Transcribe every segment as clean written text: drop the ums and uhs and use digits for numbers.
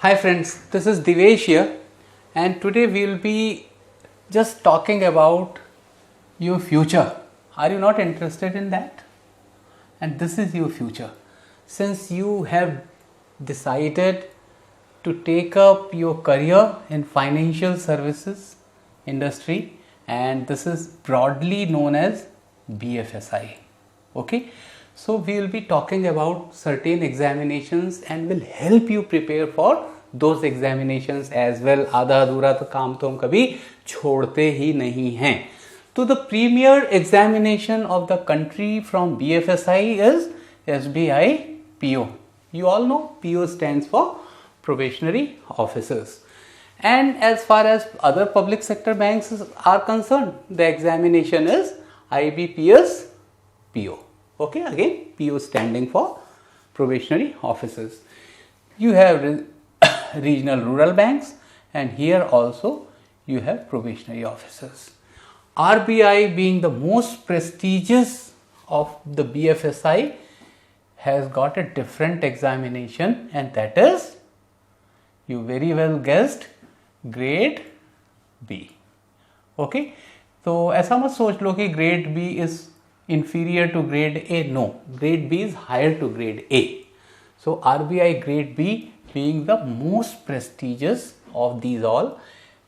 Hi friends, this is Divesh here, and today we will be just talking about your future. Are you not interested in that? And this is your future. Since you have decided to take up your career in financial services industry, and this is broadly known as BFSI. Okay, so we will be talking about certain examinations and will help you prepare for those examinations as well. आधा अधूरा तो काम तो हम कभी छोड़ते ही नहीं हैं. तो the premier examination of the country from BFSI is SBI PO. You all know PO stands for probationary officers. And as far as other public sector banks are concerned, the examination is IBPS PO. Okay, again PO standing for probationary officers. You have regional rural banks, and here also you have probationary officers. RBI, being the most prestigious of the BFSI, has got a different examination, and that is, you very well guessed, grade B. Okay, तो ऐसा मत सोच लो कि grade B is inferior to grade A. No, grade B is higher to grade A. So RBI grade B being the most prestigious of these all,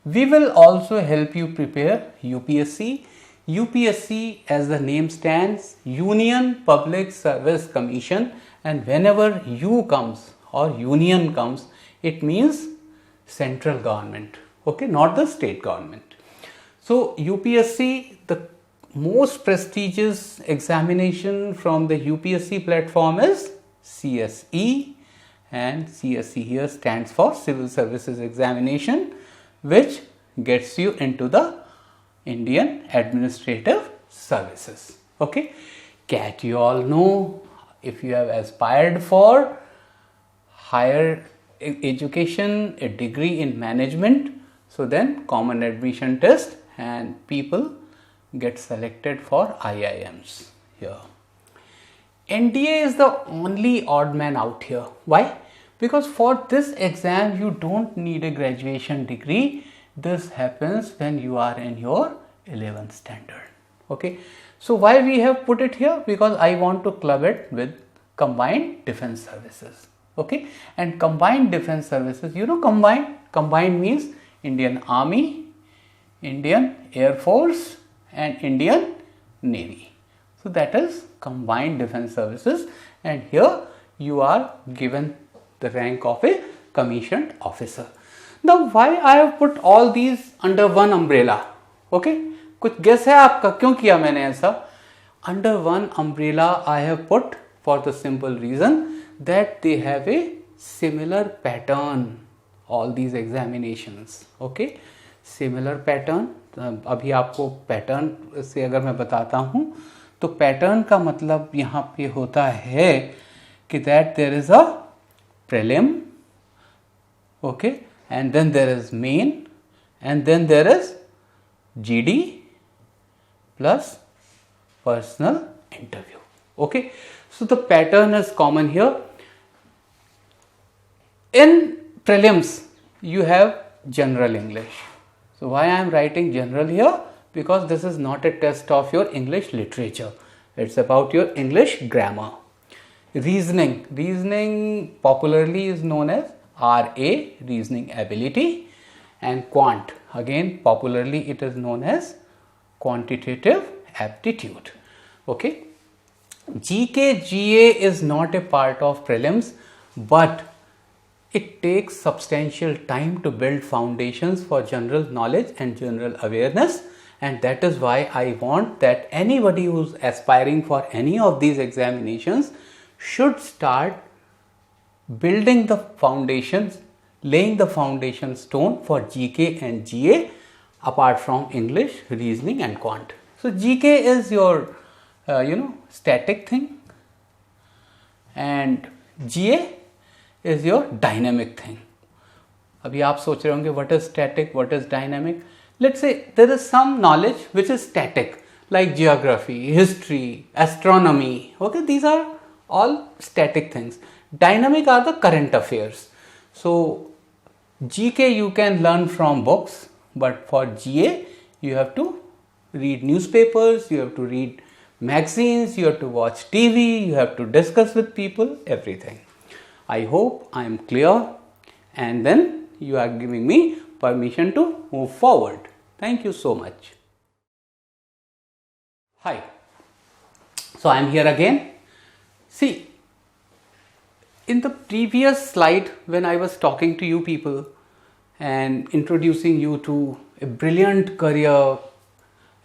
we will also help you prepare UPSC. UPSC, as the name stands, Union Public Service Commission, and whenever U comes or union comes, it means central government, okay, not the state government. So UPSC, the most prestigious examination from the UPSC platform is CSE, and CSE here stands for Civil Services Examination, which gets you into the Indian Administrative Services. Okay, CAT you all know. If you have aspired for higher education, a degree in management, so then common admission test and people get selected for IIMs here. NDA is the only odd man out here. Why? Because for this exam you don't need a graduation degree. This happens when you are in your 11th standard. Okay, so why we have put it here? Because I want to club it with combined defense services. Okay, and combined defense services, you know, combined means Indian Army, Indian Air Force and Indian Navy. So that is combined defense services, and here you are given the rank of a commissioned officer. Now why I have put all these under one umbrella? Okay, कुछ guess है आपका क्यों किया मैंने ऐसा? Under one umbrella I have put for the simple reason that they have a similar pattern, all these examinations. Okay, similar pattern. अभी आपको pattern से अगर मैं बताता हूँ तो पैटर्न का मतलब यहाँ पे होता है कि that there is a prelim, okay, and then there is main, and then there is GD plus personal interview. Okay, so the pattern is common here. In prelims you have general English. So why I am writing general here? Because this is not a test of your English literature. It's about your English grammar. Reasoning popularly is known as RA, reasoning ability, and quant, again popularly it is known as quantitative aptitude. Okay, GK, GA is not a part of prelims, but it takes substantial time to build foundations for general knowledge and general awareness, and that is why I want that anybody who is aspiring for any of these examinations should start building the foundations, laying the foundation stone for GK and GA apart from English, reasoning and quant. So GK is your static thing, and GA is your dynamic thing. अभी आप सोच रहे होंगे what is static, what is dynamic. Let's say there is some knowledge which is static, like geography, history, astronomy. Okay, these are all static things. Dynamic are the current affairs. So GK you can learn from books, but for GA you have to read newspapers, you have to read magazines, you have to watch TV, you have to discuss with people, everything. I hope I am clear, and then you are giving me permission to move forward. Thank you so much. Hi. So I am here again. See, in the previous slide when I was talking to you people and introducing you to a brilliant career,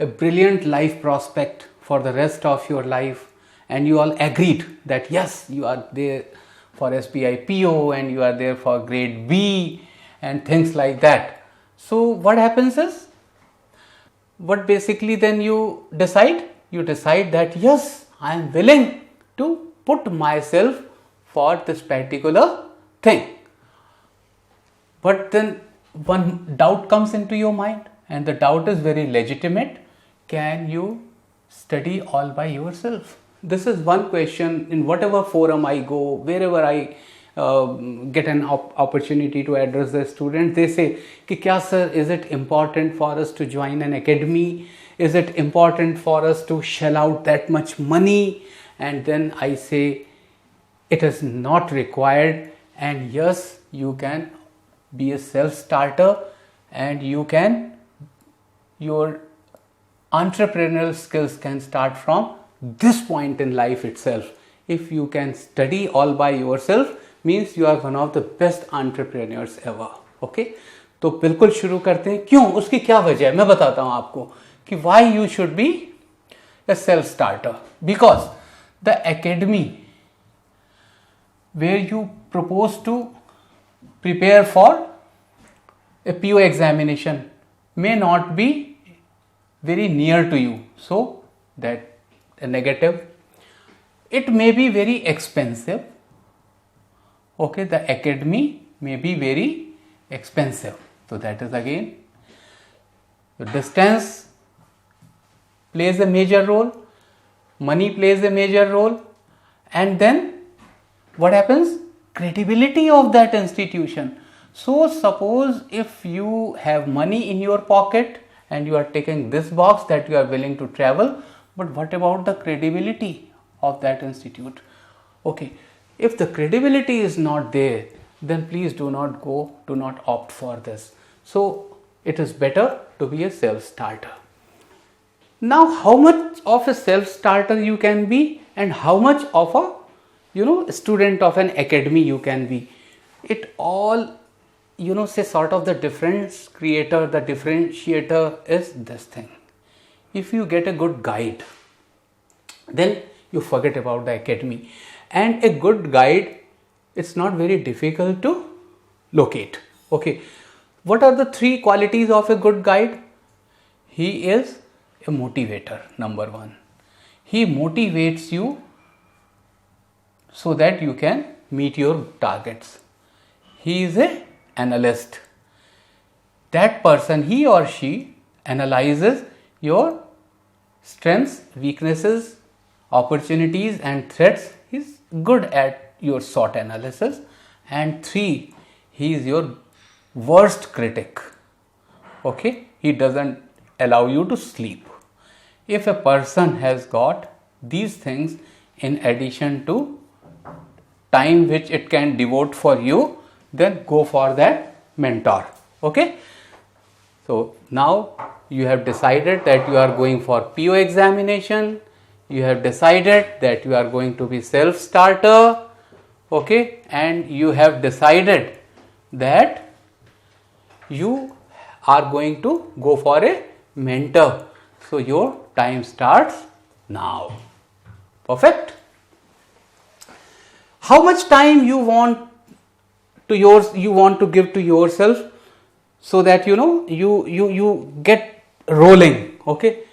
a brilliant life prospect for the rest of your life, and you all agreed that yes, you are there for SBI PO and you are there for grade B and things like that. So what happens is, what basically then you decide? You decide that yes, I am willing to put myself for this particular thing. But then one doubt comes into your mind, and the doubt is very legitimate. Can you study all by yourself? This is one question in whatever forum I go, wherever I get an opportunity to address the students. They say, कि क्या sir, is it important for us to join an academy? Is it important for us to shell out that much money? And then I say, it is not required, and yes, you can be a self-starter, and your entrepreneurial skills can start from this point in life itself. If you can study all by yourself, means you are one of the best entrepreneurs ever. Okay? तो बिल्कुल शुरू करते हैं. क्यों? उसकी क्या वजह है? मैं बताता हूँ आपको कि why you should be a self-starter. Because the academy where you propose to prepare for a PO examination may not be very near to you. So that a negative. It may be very expensive. Okay, the academy may be very expensive. So that is again, the distance plays a major role, money plays a major role, and then what happens? Credibility of that institution. So suppose if you have money in your pocket and you are taking this box that you are willing to travel, but what about the credibility of that institute? Okay, if the credibility is not there, then please do not go, do not opt for this. So it is better to be a self-starter. Now, how much of a self-starter you can be, and how much of a student of an academy you can be? It all, say sort of the difference creator, the differentiator is this thing. If you get a good guide, then you forget about the academy. And a good guide, it's not very difficult to locate. Okay, what are the three qualities of a good guide? He is a motivator, number one. He motivates you so that you can meet your targets. He is an analyst. That person, he or she, analyzes your strengths, weaknesses, opportunities and threats. He is good at your SWOT analysis. And three, he is your worst critic. Okay, he doesn't allow you to sleep. If a person has got these things in addition to time which it can devote for you, then go for that mentor. Okay, so now you have decided that you are going for PO examination, you have decided that you are going to be self-starter, okay, and you have decided that you are going to go for a mentor. So your time starts now. Perfect. How much time you want to give to yourself so that you get rolling. Okay,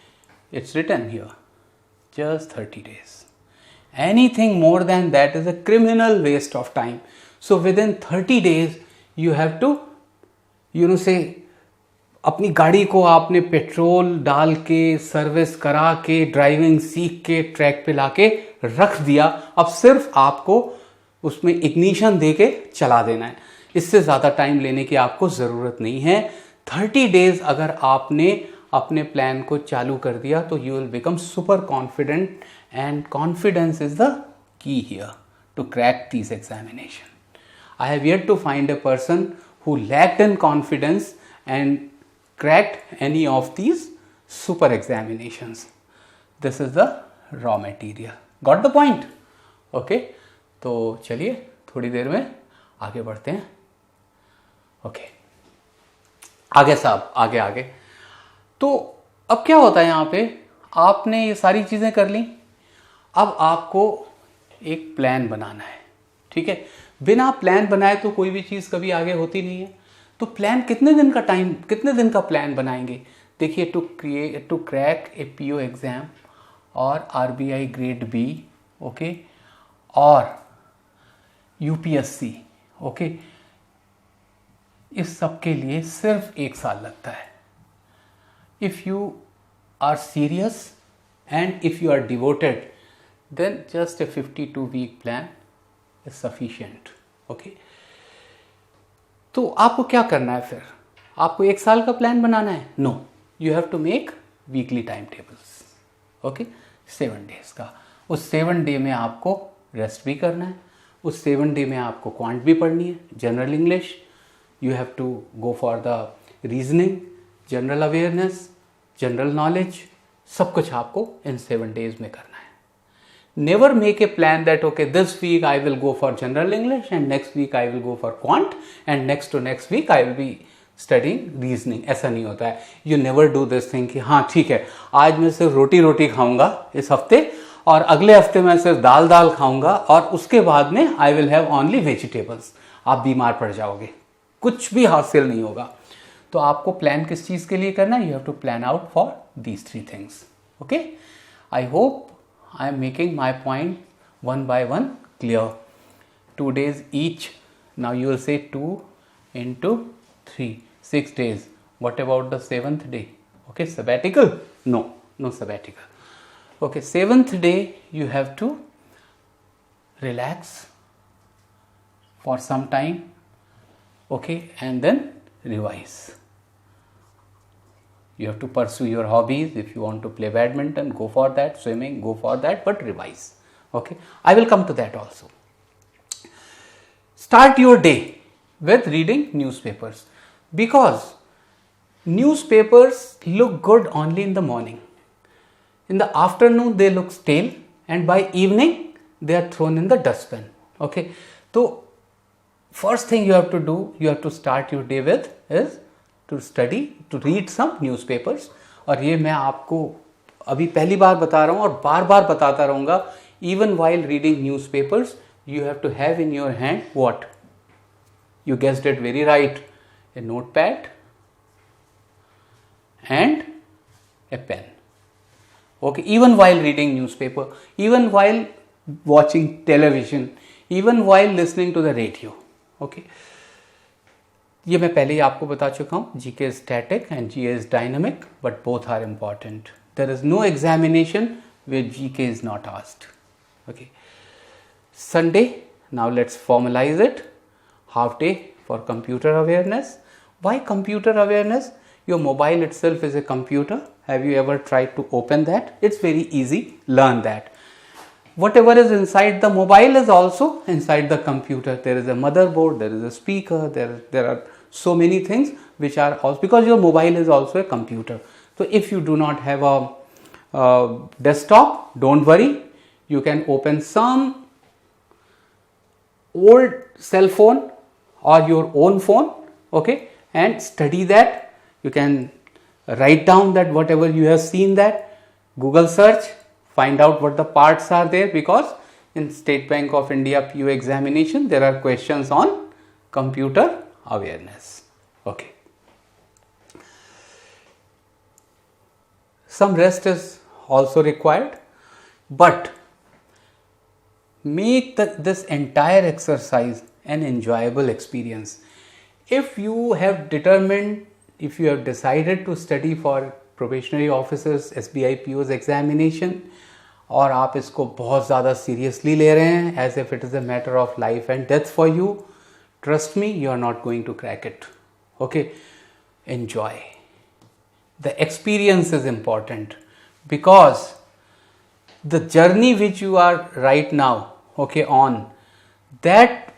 it's written here, just 30 days. Anything more than that is a criminal waste of time. So within 30 days you have to say, अपनी गाड़ी को आपने petrol डाल के, service करा के, driving सीख के, ट्रैक पे लाके रख दिया. अब सिर्फ आपको उसमें इग्निशन दे के चला देना है. इससे ज़्यादा टाइम लेने की आपको ज़रूरत नहीं है। 30 डेज अगर आपने अपने प्लान को चालू कर दिया तो you will become super confident, and confidence is the key here to crack this examination. I have yet to find a person who lacked in confidence and cracked any of these super examinations. This is the raw material. Got the point? Okay. तो चलिए थोड़ी देर में आगे बढ़ते हैं. Okay. आगे साहब, आगे आगे. तो अब क्या होता है यहाँ पे, आपने ये सारी चीज़ें कर ली. अब आपको एक प्लान बनाना है. ठीक है. बिना प्लान बनाए तो कोई भी चीज़ कभी आगे होती नहीं है. तो प्लान कितने दिन का प्लान बनाएंगे. देखिए, to crack a PO exam और आरबीआई ग्रेड बी, ओके, और यूपीएससी, ओके, इस सब के लिए सिर्फ 1 साल लगता है. If you are serious and if you are devoted, then just a 52 week plan is sufficient. Okay. तो आपको क्या करना है फिर? आपको 1 साल का प्लान बनाना है? No, you have to make weekly time tables. Okay, 7 days का. उस 7 डे में आपको रेस्ट भी करना है. उस 7 डे में आपको क्वांट भी पढ़नी है, general English, you have to go for the reasoning, general awareness, general knowledge, सब कुछ आपको इन 7 डेज में करना है. Never make a plan that okay, this week I will go for general English and next week I will go for quant and next to next week I will be studying reasoning. ऐसा नहीं होता है. You never do this thing कि हाँ ठीक है, आज मैं सिर्फ रोटी खाऊंगा इस हफ्ते और अगले हफ्ते मैं सिर्फ दाल खाऊंगा और उसके बाद में I will have only vegetables. आप बीमार पड़ जाओगे, कुछ भी हासिल नहीं होगा. तो आपको प्लान किस चीज़ के लिए करना है? You have to plan out for these 3 things. Okay? I hope I am making my point one by one clear. 2 days each. Now you will say 2 into 3, 6 days. What about the 7th day? Okay, sabbatical? No, no sabbatical. Okay, 7th day you have to relax for some time. Okay, and then revise. You have to pursue your hobbies. If you want to play badminton, go for that. Swimming, go for that, but revise. Okay, I will come to that also. Start your day with reading newspapers, because newspapers look good only in the morning. In the afternoon they look stale, and by evening they are thrown in the dustbin. Okay, so first thing you have to do, you have to start your day with is to study, to read some newspapers. और ये मैं आपको अभी पहली बार बता रहा हूँ और बार बार बताता रहूँगा. Even while reading newspapers, you have to have in your hand what? You guessed it very right. A notepad and a pen. Okay, even while reading newspaper, even while watching television, even while listening to the radio. Okay. ये मैं पहले ही आपको बता चुका हूँ. GK is static and GA is dynamic, but both are important. There is no examination where GK is not asked. Okay. Sunday, now let's formalize it. Half day for computer awareness. Why computer awareness? Your mobile itself is a computer. Have you ever tried to open that? It's very easy. Learn that. Whatever is inside the mobile is also inside the computer. There is a motherboard, there is a speaker, there are so many things which are also, because your mobile is also a computer. So if you do not have a desktop, don't worry, you can open some old cell phone or your own phone, okay, and study that. You can write down that whatever you have seen, that Google search, find out what the parts are there, because in State Bank of India PO examination there are questions on computer awareness. Okay. Some rest is also required, but make this entire exercise an enjoyable experience. If you have determined, if you have decided to study for probationary officers SBI PO's examination और आप इसको बहुत ज़्यादा seriously ले रहे हैं, as if it is a matter of life and death for you, trust me, you are not going to crack it. Okay, enjoy. The experience is important, because the journey which you are right now, okay, on, that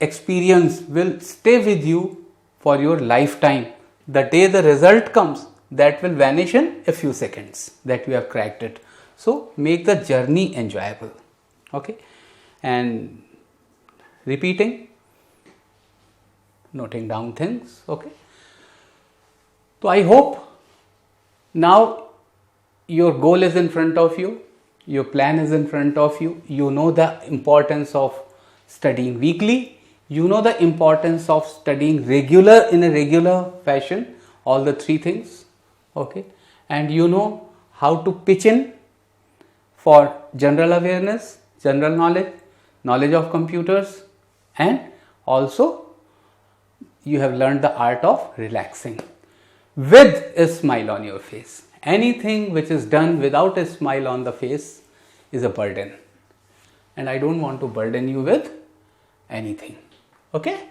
experience will stay with you for your lifetime. The day the result comes, that will vanish in a few seconds that you have cracked it. So make the journey enjoyable. Okay, and repeating, noting down things. Okay, so I hope now your goal is in front of you, your plan is in front of you, you know the importance of studying weekly, you know the importance of studying in a regular fashion, all the three things. Okay, and you know how to pitch in for general awareness, general knowledge, knowledge of computers, and also you have learned the art of relaxing with a smile on your face. Anything which is done without a smile on the face is a burden, and I don't want to burden you with anything. Okay?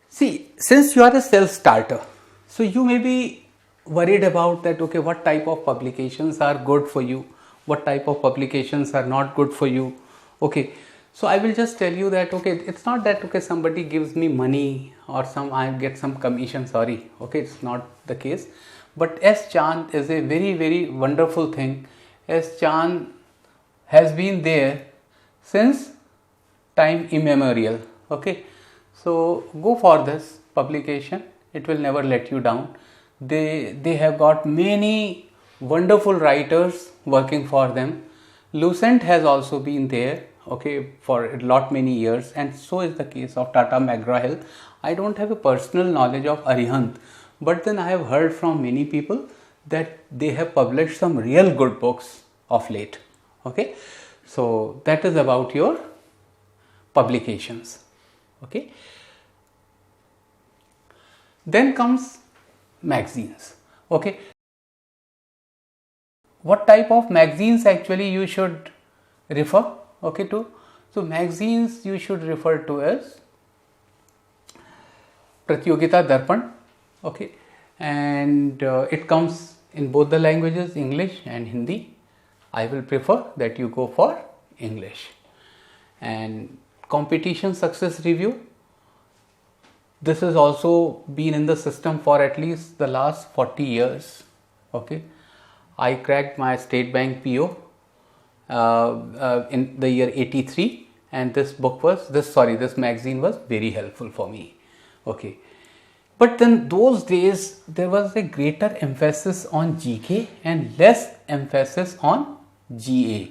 See, since you are a self-starter, so you may be worried about that, okay, what type of publications are good for you, what type of publications are not good for you. Okay, so I will just tell you that, okay, it's not that, okay, somebody gives me money or I get some commission, sorry, okay, it's not the case. But S. Chand is a very, very wonderful thing. S. Chand has been there since time immemorial. Okay, so go for this publication, it will never let you down. They have got many wonderful writers working for them. Lucent has also been there, okay, for a lot many years, and so is the case of Tata McGraw-Hill. I don't have a personal knowledge of Arihant, but then I have heard from many people that they have published some real good books of late. Okay, so that is about your publications. Okay, then comes magazines. Okay, what type of magazines actually you should refer, okay, to? So magazines you should refer to as Pratyogita Darpan. Okay, and it comes in both the languages, English and Hindi. I will prefer that you go for English. And Competition Success Review, this has also been in the system for at least the last 40 years. Okay, I cracked my State Bank PO in the year 83, and this magazine was very helpful for me. Okay, but then those days there was a greater emphasis on GK and less emphasis on GA.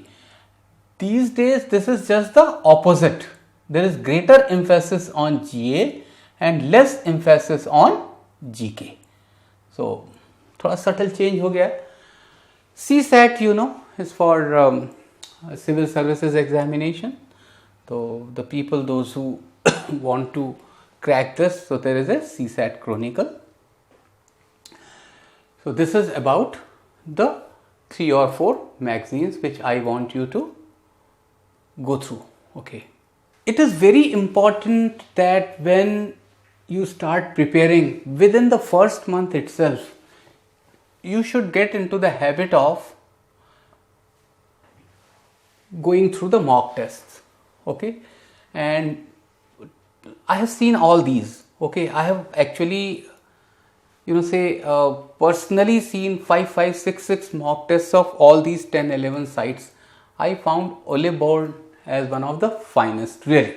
These days this is just the opposite. There is greater emphasis on GA and less emphasis on GK. So थोड़ा subtle change हो गया. CSAT, you know, is for civil services examination. So the people, those who want to crack this, so there is a CSAT Chronicle. So this is about the 3 or 4 magazines which I want you to go through. Okay, it is very important that when you start preparing, within the first month itself, you should get into the habit of going through the mock tests. Okay, and I have seen all these. Okay, I have actually, personally seen 5, 6 mock tests of all these 10, 11 sites. I found Olive Board as one of the finest, really.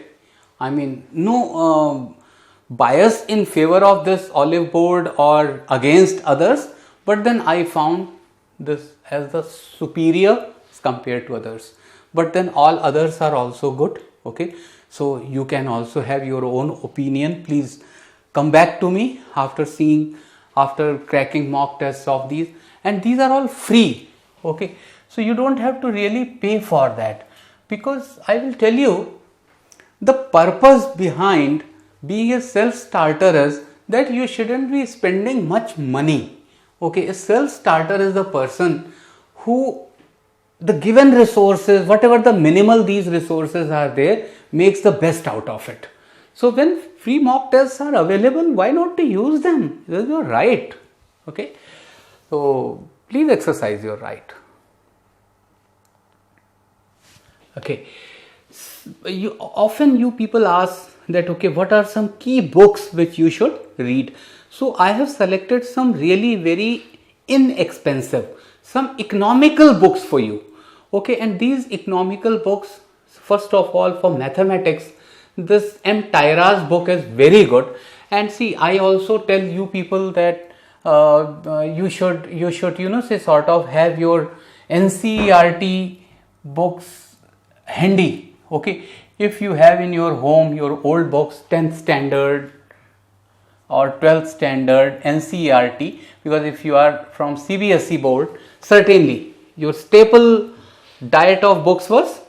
I mean, no bias in favor of this Olive Board or against others, but then I found this as the superior compared to others. But then all others are also good. Okay, so you can also have your own opinion. Please come back to me after cracking mock tests of these, and these are all free. Okay, so you don't have to really pay for that, because I will tell you the purpose behind being a self-starter is that you shouldn't be spending much money. Okay, a self-starter is the person who the given resources, whatever the minimal these resources are there, makes the best out of it. So when free mock tests are available, why not to use them? This is your right. Okay. So please exercise your right. Okay. You people ask that, okay, what are some key books which you should read? So I have selected some really very inexpensive, some economical books for you. Okay, and these economical books, first of all, for mathematics, this M. Tyra's book is very good. And see, I also tell you people that you should say sort of have your NCERT books handy. Okay, if you have in your home your old books, 10th standard or 12th standard NCERT, because if you are from CBSE board, certainly your staple diet of books was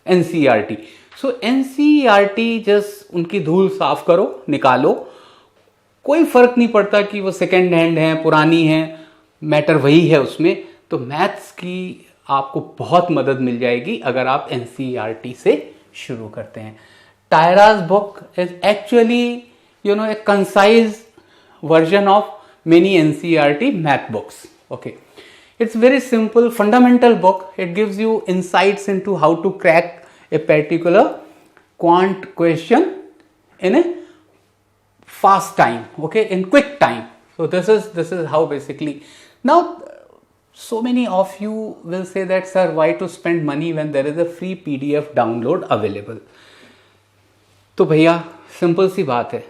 NCERT. So NCERT just उनकी धूल साफ करो, निकालो, कोई फर्क नहीं पड़ता कि वो सेकेंड हैंड है, पुरानी है, मैटर वही है उसमें. तो मैथ्स की आपको बहुत मदद मिल जाएगी अगर आप NCERT से शुरू करते हैं. Tyra's book is actually a concise version of many NCERT math books. Okay, it's very simple, fundamental book. It gives you insights into how to crack a particular quant question in a fast time. Okay, in quick time. So this is how basically. Now, so many of you will say that, sir, why to spend money when there is a free PDF download available? तो भैया simple सी बात है,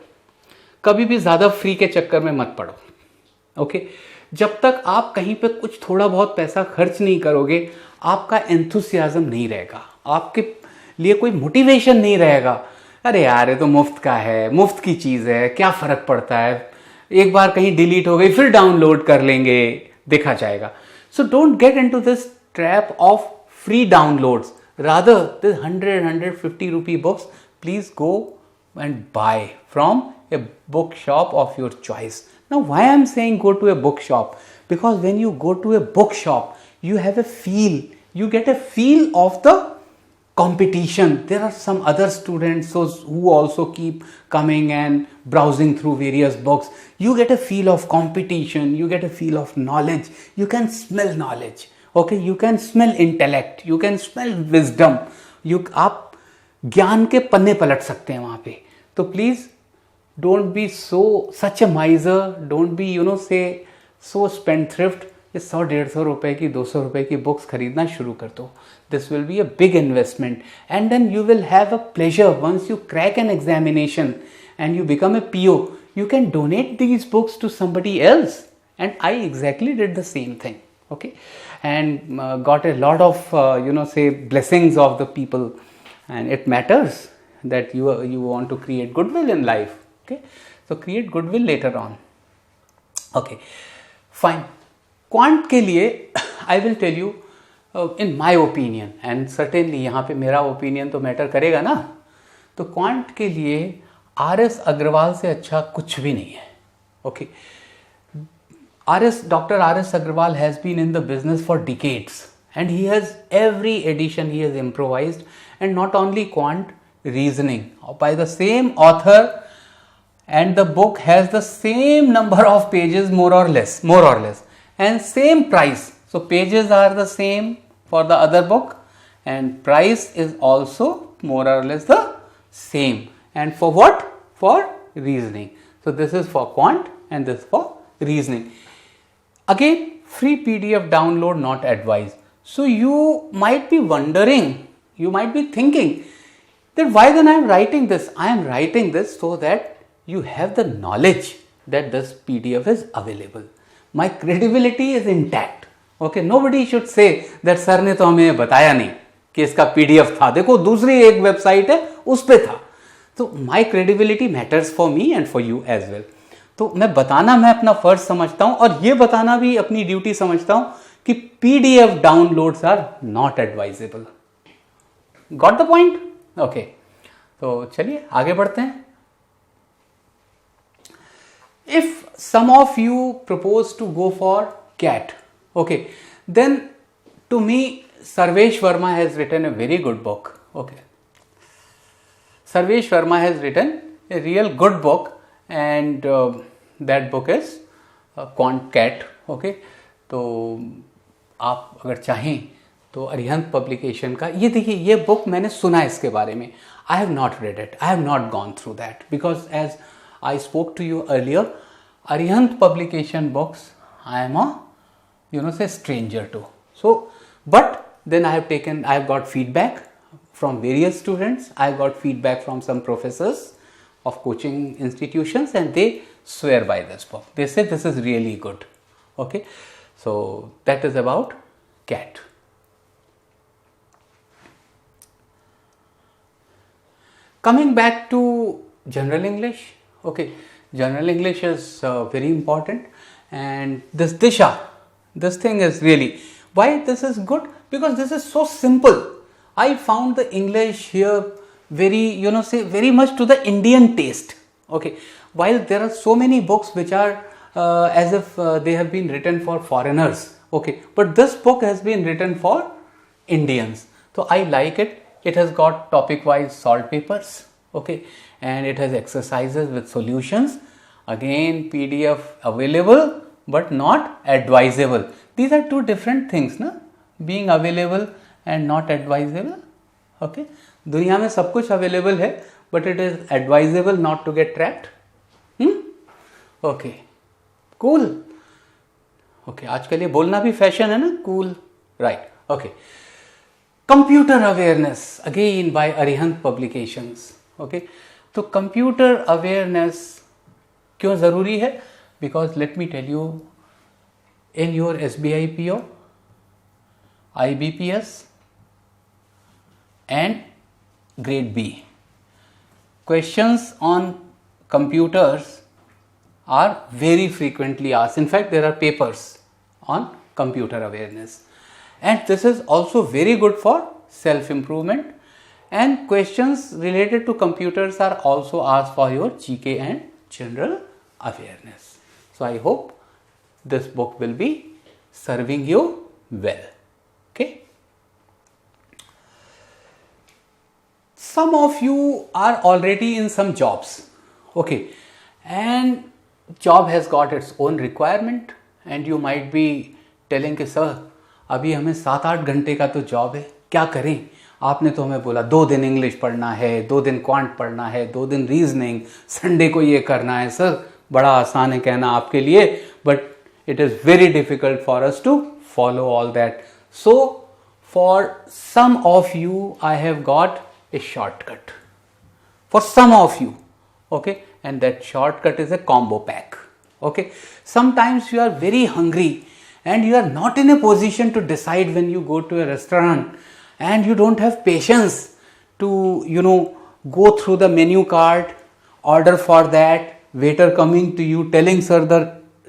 कभी भी ज़्यादा free के चक्कर में मत पड़ो. ओके, जब तक आप कहीं पे कुछ थोड़ा बहुत पैसा खर्च नहीं करोगे, आपका एंथुसियाज्म नहीं रहेगा, आपके लिए कोई मोटिवेशन नहीं रहेगा. अरे यार, ये तो मुफ्त का है, मुफ्त की चीज़ है, क्या फ़र्क पड़ता है, एक बार कहीं डिलीट हो गई फिर डाउनलोड कर लेंगे, देखा जाएगा. So don't get into this trap of free downloads. Rather this 100-150 rupee books, please go and buy from a bookshop of your choice. Now, why I am saying go to a bookshop? Because when you go to a bookshop, you have a feel, you get a feel of the competition. There are some other students who also keep coming and browsing through various books. You get a feel of competition, you get a feel of knowledge, you can smell knowledge. Okay, you can smell intellect, you can smell wisdom. आप ज्ञान के पन्ने पलट सकते हैं वहां पे. तो please don't be such a माइजर, don't be से सो स्पेंडथ्रिफ्ट. 100-150 रुपए की, 200 रुपए की बुक्स खरीदना शुरू कर दो. This will be a big investment and then you will have a pleasure once you crack an examination and you become a PO. You can donate these books to somebody else, and I exactly did the same thing. Okay, and got a lot of blessings of the people, and it matters that you want to create goodwill in life. Okay, so create goodwill later on. Okay, fine. Quant के लिए I will tell you in my opinion, and certainly यहाँ पे मेरा opinion तो matter करेगा ना. तो quant के लिए RS अग्रवाल से अच्छा कुछ भी नहीं है. Okay, Dr. RS Agrawal has been in the business for decades, and he has every edition he has improvised, and not only quant, reasoning by the same author, and the book has the same number of pages more or less, and same price. So pages are the same for the other book and price is also more or less the same. And for what? For reasoning. So this is for quant and this for reasoning. Again, free PDF download not advised. So you might be wondering, you might be thinking that why then I am writing this? I am writing this so that you have the knowledge that this PDF is available. My credibility is intact. Okay, nobody should say that sir ने तो हमें बताया नहीं कि इसका PDF था, देखो दूसरी एक वेबसाइट है उस पे था. तो my credibility matters for me and for you as well. तो मैं बताना मैं अपना फर्ज समझता हूं और ये बताना भी अपनी ड्यूटी समझता हूं कि PDF downloads are not advisable. Got the point? Okay, तो चलिए आगे बढ़ते हैं. If some of you propose to go for CAT, okay, then To me, Sarvesh Verma has written a very good book. Okay. Sarvesh Verma has written a real good book, and that book is Quant Cat. Okay. तो आप अगर चाहें तो Arihant publication का ये देखिए, ये book मैंने सुना इसके बारे में. I have not read it, I have not gone through that, because as I spoke to you earlier, Arihant publication books I am a say stranger to. So but then I have got feedback from various students, I have got feedback from some professors of coaching institutions, and they swear by this book. They say this is really good. Okay, so that is about CAT. Coming back to general English. Okay, general English is very important, and this Disha, this thing is really, why this is good? Because this is so simple. I found the English here very, say very much to the Indian taste. Okay, while there are so many books which are as if they have been written for foreigners. Okay, but this book has been written for Indians. So I like it. It has got topic wise salt papers. Okay, and it has exercises with solutions. Again, PDF available but not advisable. These are two different things, na? Being available and not advisable. Okay, दुनिया में सब कुछ available है, but it is advisable not to get trapped. Okay, cool. Okay, आजकल ये बोलना भी fashion है ना, cool, right? Okay, computer awareness again by Arihant Publications. Okay, तो computer awareness क्यों ज़रूरी है? Because let me tell you, in your SBI PO, IBPS and grade B, questions on computers are very frequently asked. In fact, there are papers on computer awareness, and this is also very good for self-improvement, and questions related to computers are also asked for your GK and general awareness. So I hope this book will be serving you well. Okay. Some of you are already in some jobs. Okay, and job has got its own requirement, and you might be telling कि sir अभी हमें 7-8 घंटे का तो job है, क्या करें? आपने तो हमें बोला 2 दिन इंग्लिश पढ़ना है, 2 दिन क्वांट पढ़ना है, 2 दिन रीजनिंग, संडे को ये करना है. सर बड़ा आसान है कहना आपके लिए, but it is very difficult for us to follow all that. So for some of you I have got a shortcut for some of you. Okay, and that shortcut is a combo pack. Okay, sometimes you are very hungry and you are not in a position to decide when you go to a restaurant, and you don't have patience to go through the menu card, order for that, waiter coming to you telling sir the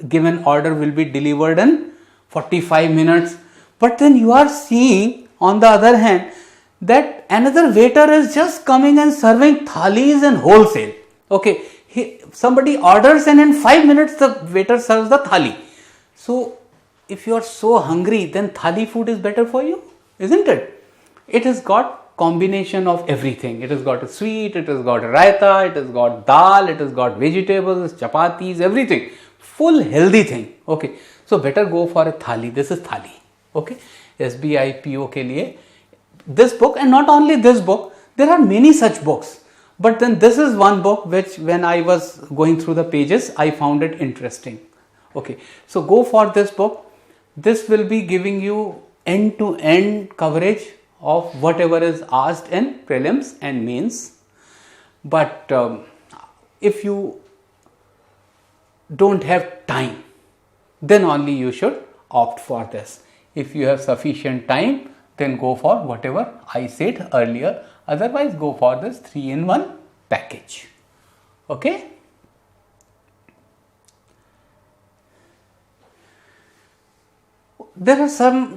given order will be delivered in 45 minutes. But then you are seeing on the other hand that another waiter is just coming and serving thalis in wholesale. Okay, somebody orders and in 5 minutes the waiter serves the thali. So if you are so hungry, then thali food is better for you, isn't it? It has got combination of everything. It has got a sweet, it has got raita, it has got dal, it has got vegetables, chapatis, everything. Full healthy thing. Okay, so better go for a thali. This is thali. Okay, SBI PO के लिए this book, and not only this book, there are many such books. But then this is one book which when I was going through the pages, I found it interesting. Okay, so go for this book. This will be giving you end-to-end coverage of whatever is asked in prelims and mains. But if you don't have time, then only you should opt for this. If you have sufficient time, then go for whatever I said earlier. Otherwise, go for this 3-in-1 package. Okay. There are some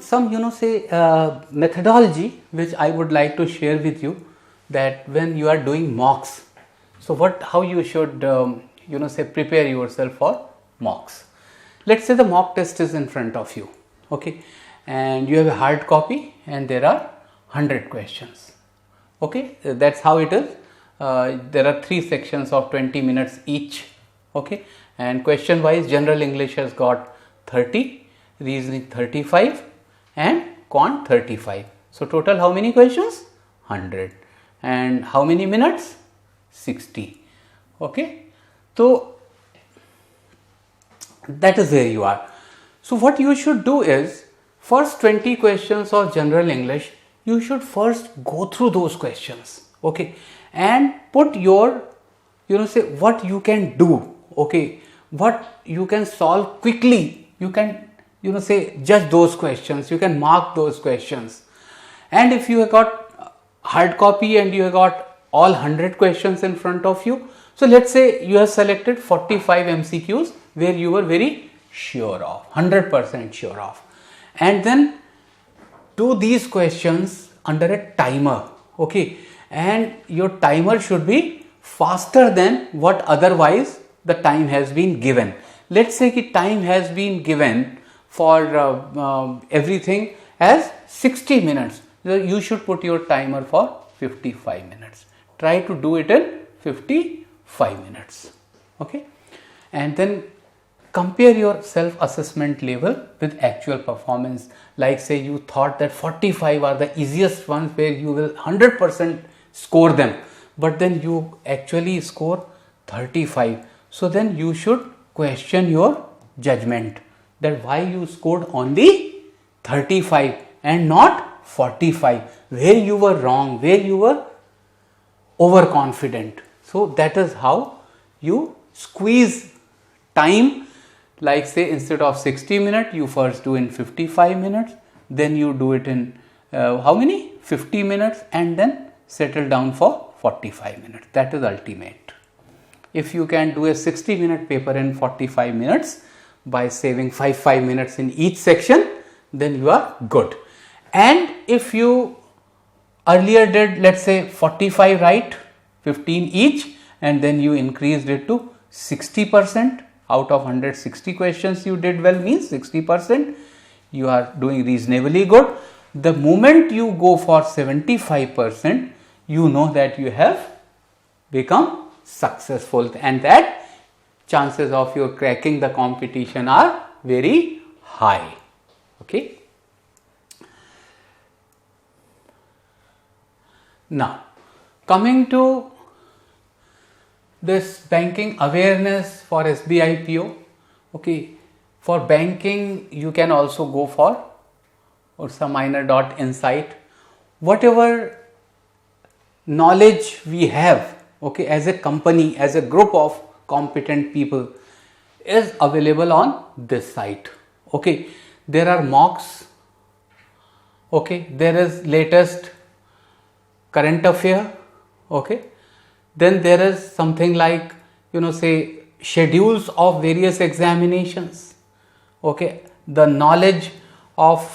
methodology which I would like to share with you, that when you are doing mocks, so how you should prepare yourself for mocks. Let's say the mock test is in front of you. Okay, and you have a hard copy and there are 100 questions. Okay, that's how it is. There are 3 sections of 20 minutes each. Okay, and question wise general English has got 30, reasoning 35 and quant 35. So total how many questions? 100. And how many minutes? 60. Okay, so that is where you are. So what you should do is, first 20 questions of general English, you should first go through those questions, okay, and put your, say what you can do, okay, what you can solve quickly. You can, say judge those questions, you can mark those questions. And if you have got hard copy and you have got all 100 questions in front of you, so let's say you have selected 45 MCQs where you were very sure of, 100% sure of, and then do these questions under a timer, okay, and your timer should be faster than what otherwise the time has been given. Let's say the time has been given for everything as 60 minutes. So you should put your timer for 55 minutes. Try to do it in 55 minutes. Okay, and then compare your self-assessment level with actual performance. Like say you thought that 45 are the easiest ones where you will 100% score them, but then you actually score 35. So then you should question your judgment, that why you scored only 35 and not 45, where you were wrong, where you were overconfident. So that is how you squeeze time. Like say instead of 60 minutes, you first do in 55 minutes, then you do it in how many? 50 minutes, and then settle down for 45 minutes. That is ultimate. If you can do a 60-minute paper in 45 minutes by saving 5 minutes in each section, then you are good. And if you earlier did, let's say 45 right, 15 each, and then you increased it to 60%, out of 160 questions you did well, means 60%, you are doing reasonably good. The moment you go for 75%, you know that you have become successful, and that chances of your cracking the competition are very high. Okay. Now coming to this banking awareness for SBI PO. Okay, for banking you can also go for Ursa Minor Insight. Whatever knowledge we have, okay, as a company, as a group of competent people, is available on this site. Okay, there are mocks, okay, there is latest current affair, okay, then there is something like, say schedules of various examinations, okay, the knowledge of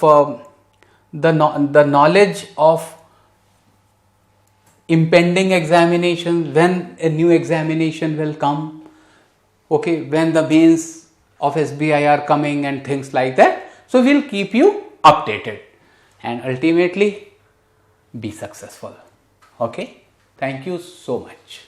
the knowledge of impending examinations, when a new examination will come, okay, when the mains of SBI are coming and things like that. So we'll keep you updated and ultimately be successful. Okay, thank you so much.